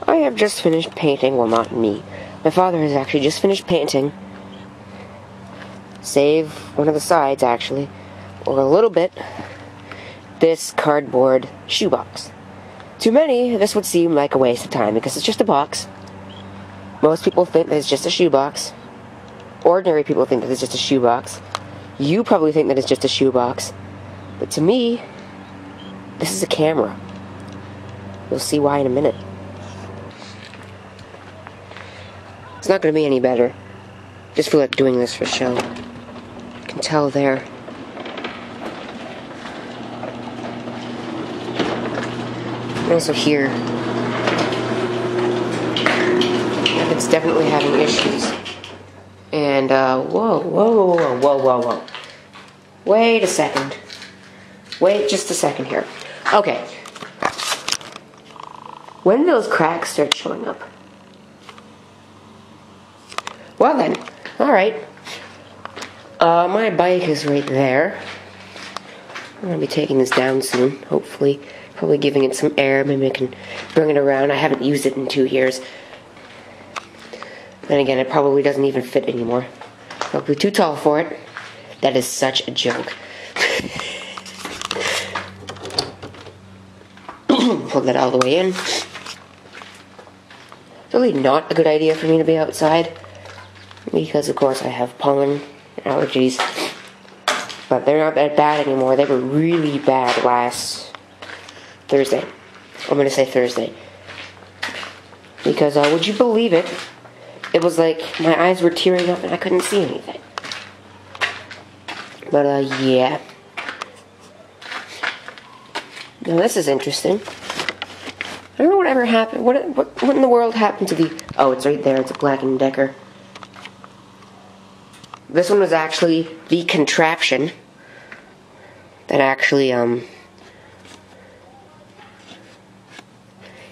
I have just finished painting, well, not me. My father has actually just finished painting. Save one of the sides, actually, or a little bit, this cardboard shoebox. To many, this would seem like a waste of time because it's just a box. Most people think that it's just a shoebox. Ordinary people think that it's just a shoebox. You probably think that it's just a shoebox. But to me, this is a camera. You'll see why in a minute. It's not going to be any better. Just feel like doing this for show. You can tell there. And also here. It's definitely having issues. And, whoa. Wait a second. Wait just a second here. Okay. When do those cracks start showing up? Well then, alright. My bike is right there. I'm going to be taking this down soon, hopefully. Probably giving it some air. Maybe I can bring it around. I haven't used it in 2 years. Then again, it probably doesn't even fit anymore. Probably too tall for it. That is such a joke. Pull that all the way in. It's really not a good idea for me to be outside. Because, of course, I have pollen allergies. But they're not that bad anymore. They were really bad last Thursday. I'm going to say Thursday. Because, would you believe it? It was like my eyes were tearing up and I couldn't see anything. But, yeah. Now, this is interesting. I don't know whatever happened. What in the world happened to the... Oh, it's right there. It's a Black & Decker. This one was actually the contraption that actually,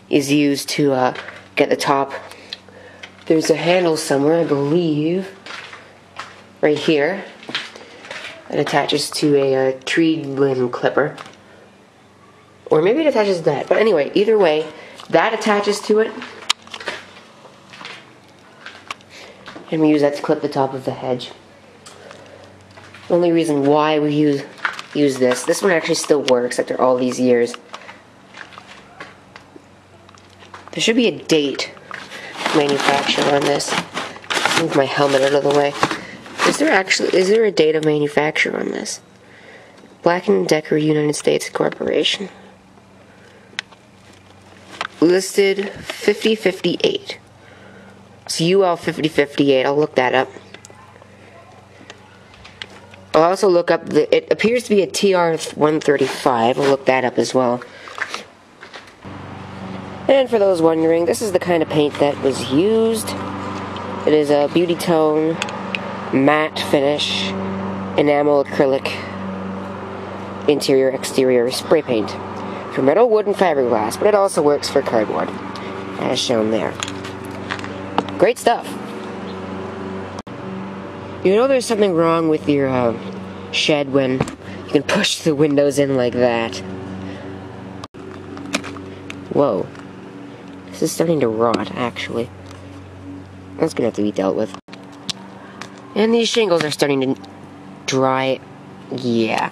is used to, get the top. There's a handle somewhere, I believe, right here, that attaches to a tree limb clipper. Or maybe it attaches to that. But anyway, either way, that attaches to it. And we use that to clip the top of the hedge. The only reason why we use this one actually still works after all these years. There should be a date manufacture on this. Move my helmet out of the way. Is there a date of manufacture on this? Black & Decker United States Corporation. Listed 5058. It's UL 5058. I'll look that up. I'll also look up it appears to be a TR-135. I'll look that up as well. And for those wondering, this is the kind of paint that was used. It is a beauti-tone, matte finish, enamel acrylic, interior exterior spray paint for metal, wood, and fiberglass, but it also works for cardboard, as shown there. Great stuff. You know there's something wrong with your shed when you can push the windows in like that. Whoa. This is starting to rot, actually. That's gonna have to be dealt with. And these shingles are starting to dry. Yeah.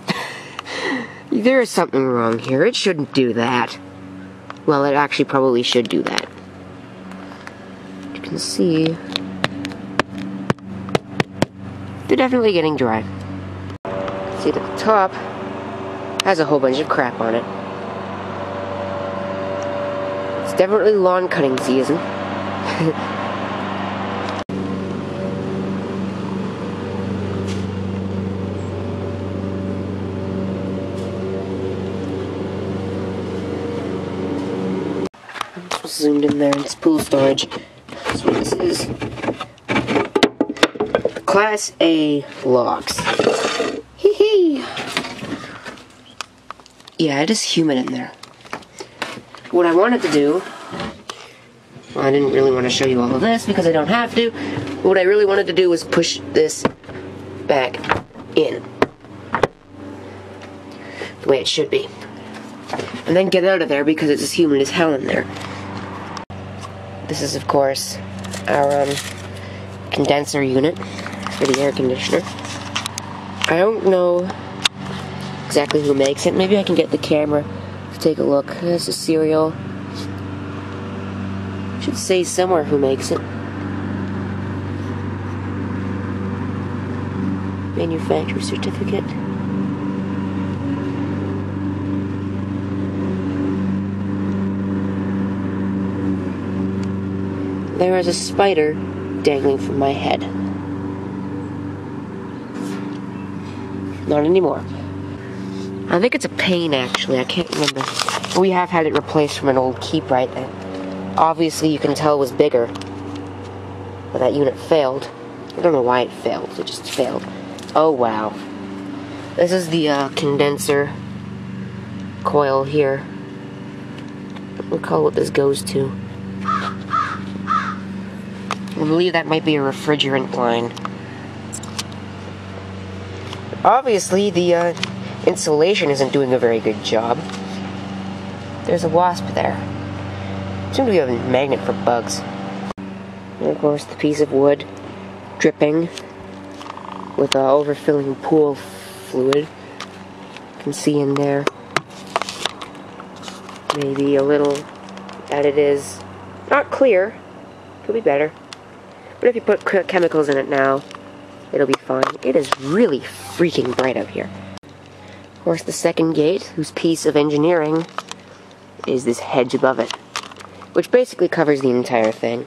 There is something wrong here. It shouldn't do that. Well, it actually probably should do that. You can see... they're definitely getting dry. See that the top has a whole bunch of crap on it. It's definitely lawn cutting season. Zoomed in there, it's pool storage. That's what this is. Class A locks. Hee hee. Yeah, it is humid in there. What I wanted to do, well, I didn't really want to show you all of this because I don't have to. But what I really wanted to do was push this back in the way it should be, and then get out of there because it's as humid as hell in there. This is, of course, our condenser unit for the air conditioner. I don't know exactly who makes it. Maybe I can get the camera to take a look. This is cereal. Should say somewhere who makes it. Manufacturer certificate. There is a spider dangling from my head. Not anymore. I think it's a pane, actually. I can't remember. We have had it replaced from an old Keep Right that obviously you can tell was bigger. But that unit failed. I don't know why it failed. It just failed. Oh, wow. This is the condenser coil here. We'll call what this goes to. I believe that might be a refrigerant line. Obviously, the insulation isn't doing a very good job. There's a wasp there. Seems to be a magnet for bugs. And of course, the piece of wood dripping with overfilling pool fluid. You can see in there maybe a little that it is not clear. Could be better. But if you put chemicals in it now, it'll be fine. It is really freaking bright out here. Of course, the second gate, whose piece of engineering is this hedge above it, which basically covers the entire thing.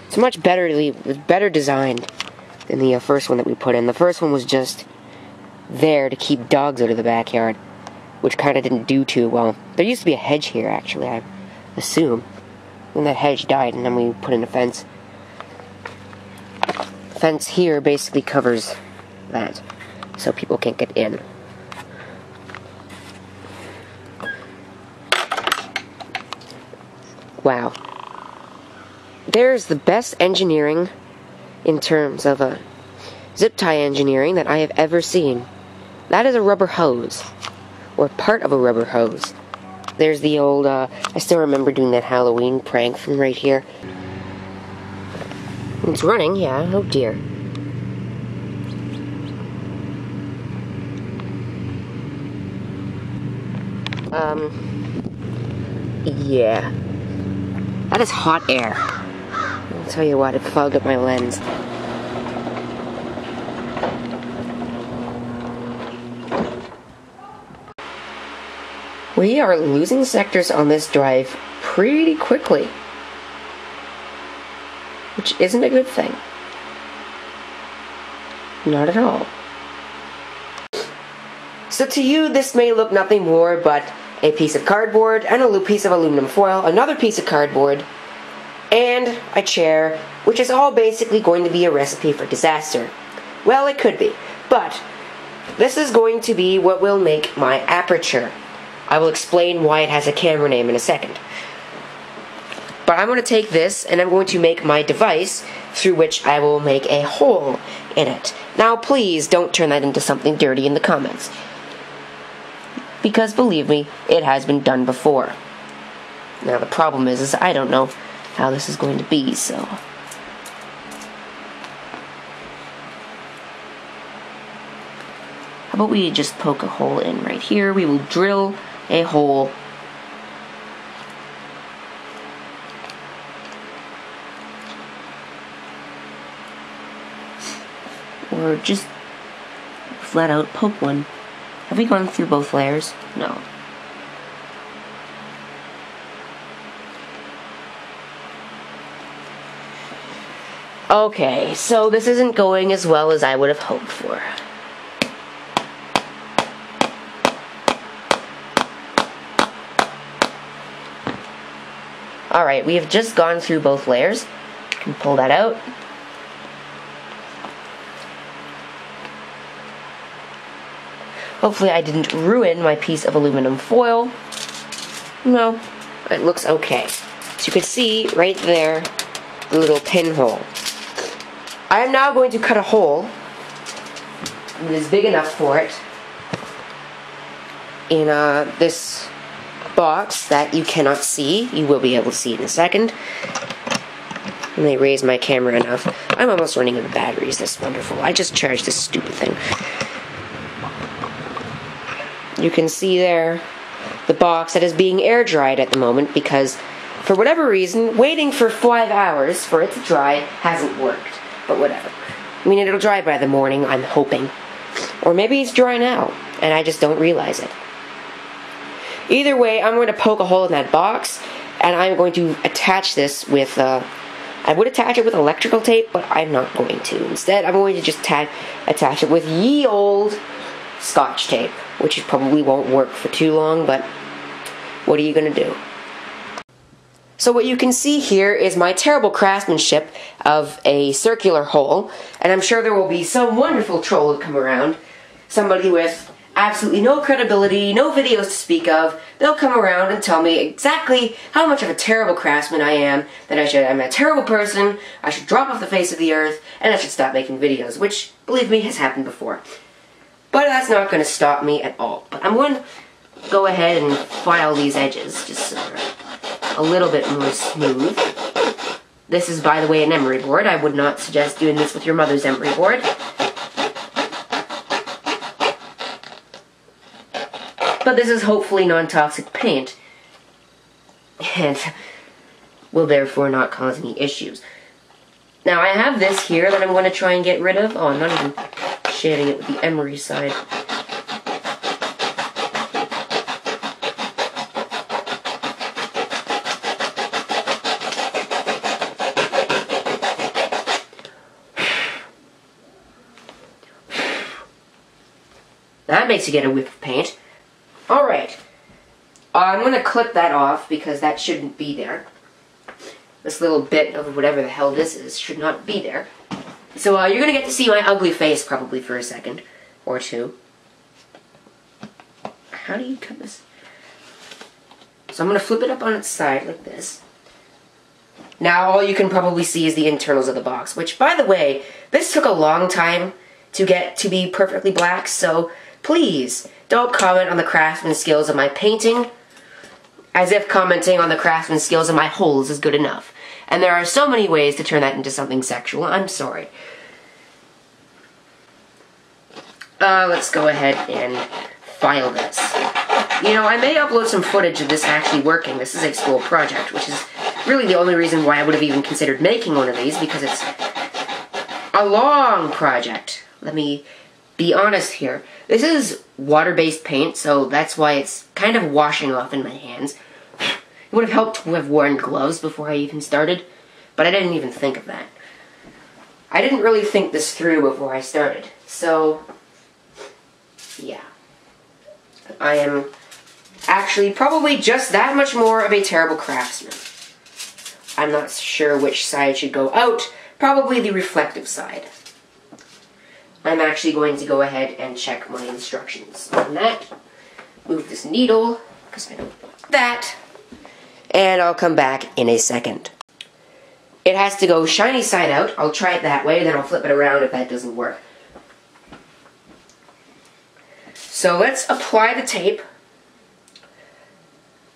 It's much better designed than the first one that we put in. The first one was just there to keep dogs out of the backyard, which kind of didn't do too well. There used to be a hedge here, actually, I assume. When that hedge died, and then we put in a fence. The fence here basically covers that, so people can't get in. Wow. There's the best engineering in terms of zip tie engineering that I have ever seen. That is a rubber hose, or part of a rubber hose. There's the old, I still remember doing that Halloween prank from right here. It's running, yeah, oh dear. Yeah. That is hot air. I'll tell you what, it fogged up my lens. We are losing sectors on this drive pretty quickly, which isn't a good thing. Not at all. So to you, this may look nothing more but a piece of cardboard and a piece of aluminum foil, another piece of cardboard, and a chair, which is all basically going to be a recipe for disaster. Well, it could be, but this is going to be what will make my aperture. I will explain why it has a camera name in a second. But I'm going to take this and I'm going to make my device through which I will make a hole in it. Now please don't turn that into something dirty in the comments. Because believe me, it has been done before. Now the problem is I don't know how this is going to be, so... How about we just poke a hole in right here? We will drill a hole. Or just flat out poke one. Have we gone through both layers? No. Okay, so this isn't going as well as I would have hoped for. Alright, we have just gone through both layers. You can pull that out. Hopefully I didn't ruin my piece of aluminum foil. No, it looks okay. So you can see right there, the little pinhole. I am now going to cut a hole that is big enough for it in this box that you cannot see. You will be able to see it in a second. And they raise my camera enough. I'm almost running out of batteries. That's wonderful. I just charged this stupid thing. You can see there the box that is being air dried at the moment because, for whatever reason, waiting for 5 hours for it to dry hasn't worked. But whatever. I mean, it'll dry by the morning, I'm hoping. Or maybe it's dry now, and I just don't realize it. Either way, I'm going to poke a hole in that box, and I'm going to attach this with, I would attach it with electrical tape, but I'm not going to. Instead, I'm going to just attach it with ye old Scotch tape, which probably won't work for too long, but what are you going to do? So what you can see here is my terrible craftsmanship of a circular hole, and I'm sure there will be some wonderful troll to come around, somebody with absolutely no credibility, no videos to speak of. They'll come around and tell me exactly how much of a terrible craftsman I am, that I'm a terrible person, I should drop off the face of the earth, and I should stop making videos, which, believe me, has happened before. But that's not going to stop me at all. But I'm going to go ahead and file these edges, just so they're a little bit more smooth. This is, by the way, an emery board. I would not suggest doing this with your mother's emery board. But this is hopefully non-toxic paint, and will therefore not cause any issues. Now I have this here that I'm going to try and get rid of. Oh, I'm not even shading it with the emery side. That makes you get a whiff of paint. Alright. I'm going to clip that off because that shouldn't be there. This little bit of whatever the hell this is should not be there. So you're going to get to see my ugly face probably for a second or two. How do you cut this? So I'm going to flip it up on its side like this. Now all you can probably see is the internals of the box, which, by the way, this took a long time to get to be perfectly black, so please don't comment on the craftsman skills of my painting as if commenting on the craftsman skills of my holes is good enough. And there are so many ways to turn that into something sexual. I'm sorry. Let's go ahead and file this. You know, I may upload some footage of this actually working. This is a school project, which is really the only reason why I would have even considered making one of these, because it's a long project. Let me be honest here. This is water-based paint, so that's why it's kind of washing off in my hands. It would have helped to have worn gloves before I even started, but I didn't even think of that. I didn't really think this through before I started, so yeah. I am actually probably just that much more of a terrible craftsman. I'm not sure which side should go out, probably the reflective side. I'm actually going to go ahead and check my instructions on that. Move this needle, because I don't want that. And I'll come back in a second. It has to go shiny side out. I'll try it that way, then I'll flip it around if that doesn't work. So let's apply the tape.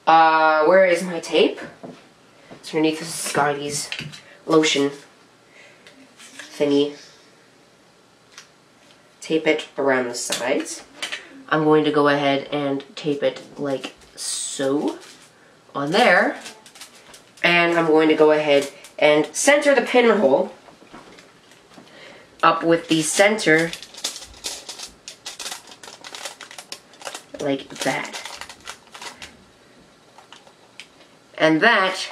Where is my tape? It's underneath the Scotty's lotion thingy. Tape it around the sides. I'm going to go ahead and tape it like so on there. And I'm going to go ahead and center the pinhole up with the center like that. And that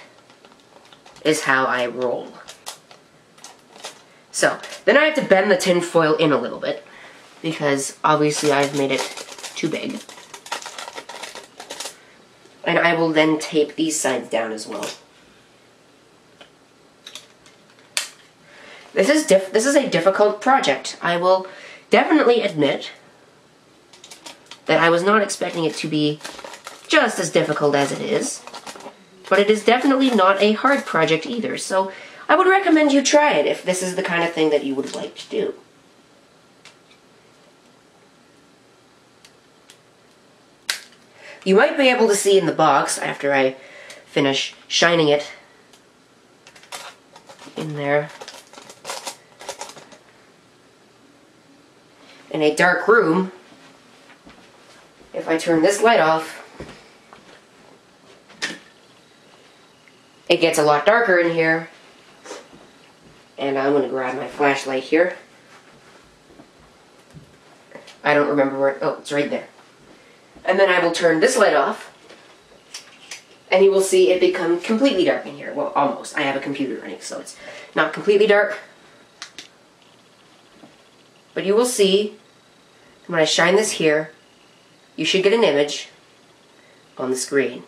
is how I roll. So, then I have to bend the tin foil in a little bit, because obviously I've made it too big. And I will then tape these sides down as well. This is a difficult project. I will definitely admit that I was not expecting it to be just as difficult as it is. But it is definitely not a hard project either, so I would recommend you try it if this is the kind of thing that you would like to do. You might be able to see in the box after I finish shining it in there. In a dark room, if I turn this light off, it gets a lot darker in here. And I'm going to grab my flashlight here. I don't remember where, oh, it's right there. And then I will turn this light off, and you will see it become completely dark in here. Well, almost. I have a computer running, so it's not completely dark. But you will see, when I shine this here, you should get an image on the screen.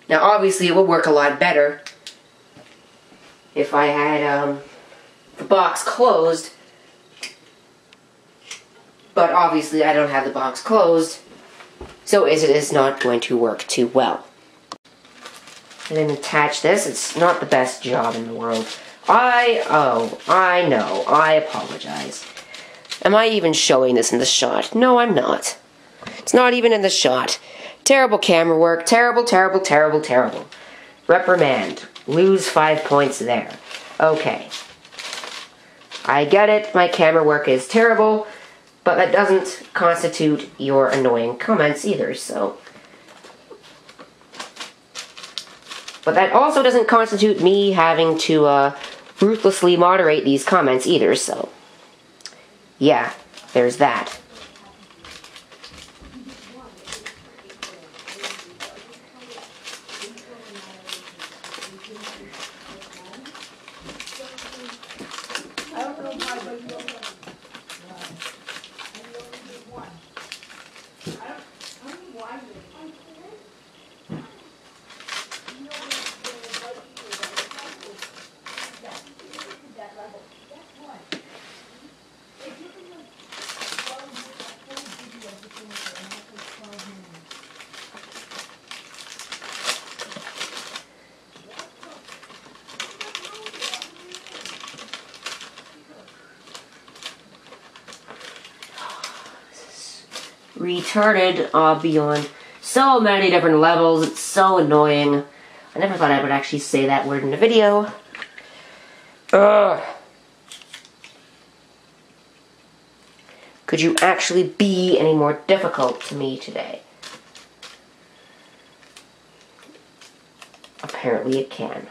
Now, obviously, it would work a lot better if I had the box closed. But obviously, I don't have the box closed, so it is not going to work too well. And then attach this. It's not the best job in the world. I know. I apologize. Am I even showing this in the shot? No, I'm not. It's not even in the shot. Terrible camera work. Terrible, terrible, terrible, terrible. Reprimand. Lose 5 points there. Okay. I get it. My camera work is terrible, but that doesn't constitute your annoying comments either, so. But that also doesn't constitute me having to ruthlessly moderate these comments either, so. Yeah, there's that. Retarded beyond so many different levels. It's so annoying. I never thought I would actually say that word in a video. Ugh. Could you actually be any more difficult to me today? Apparently it can.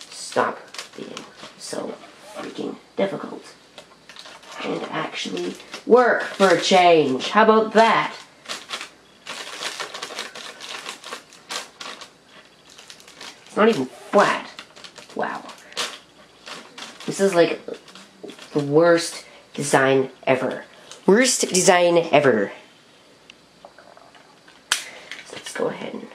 Stop being so freaking difficult. And actually work for a change. How about that? It's not even flat. Wow. This is like the worst design ever. Worst design ever. So let's go ahead and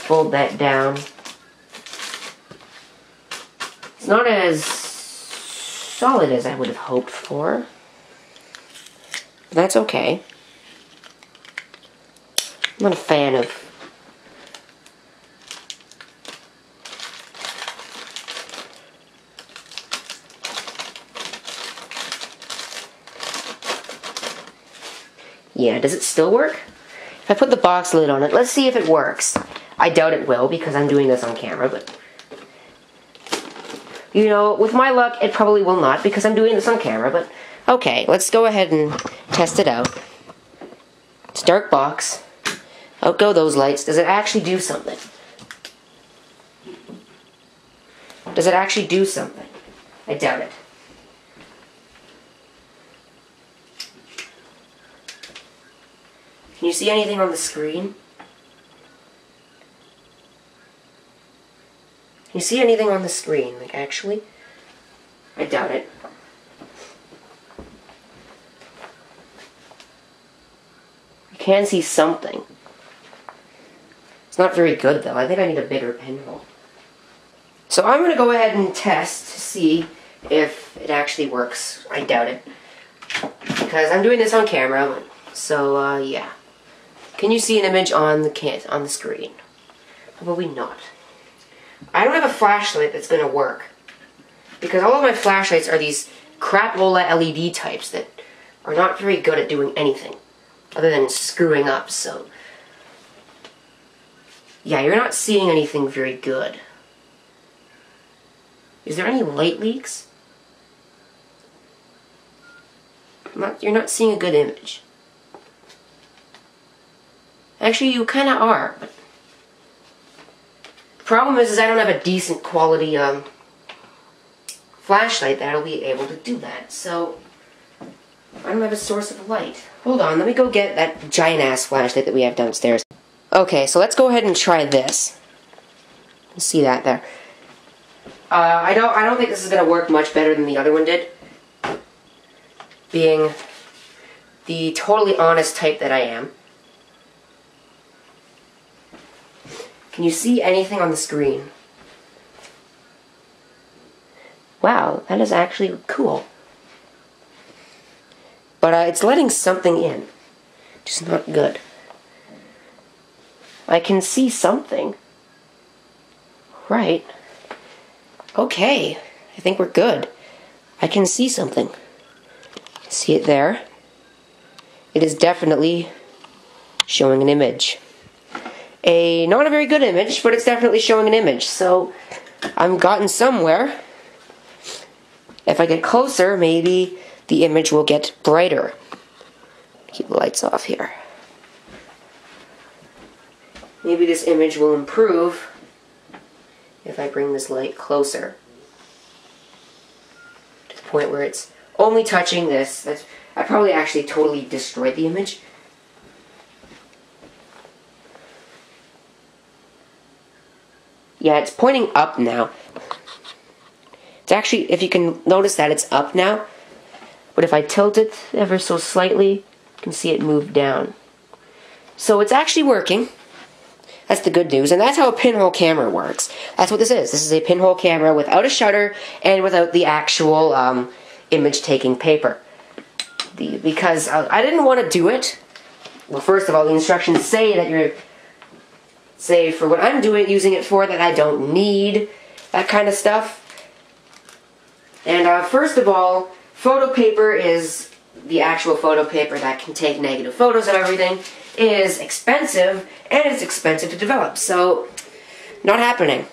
fold that down. It's not as solid as I would have hoped for. But that's okay. I'm not a fan of yeah, does it still work? If I put the box lid on it, let's see if it works. I doubt it will because I'm doing this on camera, but you know, with my luck, it probably will not because I'm doing this on camera, but okay, let's go ahead and test it out. It's a dark box. Out go those lights. Does it actually do something? Does it actually do something? I doubt it. Can you see anything on the screen? Can you see anything on the screen? Like, actually? I doubt it. You can see something. It's not very good, though. I think I need a bigger pinhole. So I'm going to go ahead and test to see if it actually works. I doubt it. Because I'm doing this on camera. So, yeah. Can you see an image on the screen? Probably not. I don't have a flashlight that's going to work. Because all of my flashlights are these crapola LED types that are not very good at doing anything. Other than screwing up, so... yeah, you're not seeing anything very good. Is there any light leaks? You're not seeing a good image. Actually, you kind of are. But the problem is I don't have a decent quality flashlight that'll be able to do that. So I don't have a source of light. Hold on, let me go get that giant-ass flashlight that we have downstairs. Okay, so let's go ahead and try this. See that there? I don't think this is gonna work much better than the other one did. Being the totally honest type that I am. Can you see anything on the screen? Wow, that is actually cool. But it's letting something in, which is not good. I can see something. Right. Okay, I think we're good. I can see something. See it there? It is definitely showing an image. Not a very good image, but it's definitely showing an image. So, I've gotten somewhere. If I get closer, maybe the image will get brighter. Keep the lights off here. Maybe this image will improve if I bring this light closer. To the point where it's only touching this. I probably actually totally destroyed the image. Yeah, it's pointing up now. It's actually, if you can notice that, it's up now. But if I tilt it ever so slightly, you can see it move down. So it's actually working. That's the good news, and that's how a pinhole camera works. That's what this is. This is a pinhole camera without a shutter and without the actual image-taking paper. Because I didn't want to do it. Well, first of all, the instructions say that say for what I'm using it for, that I don't need that kind of stuff. And first of all, photo paper is the actual photo paper that can take negative photos of everything. Is expensive, and it's expensive to develop, so not happening.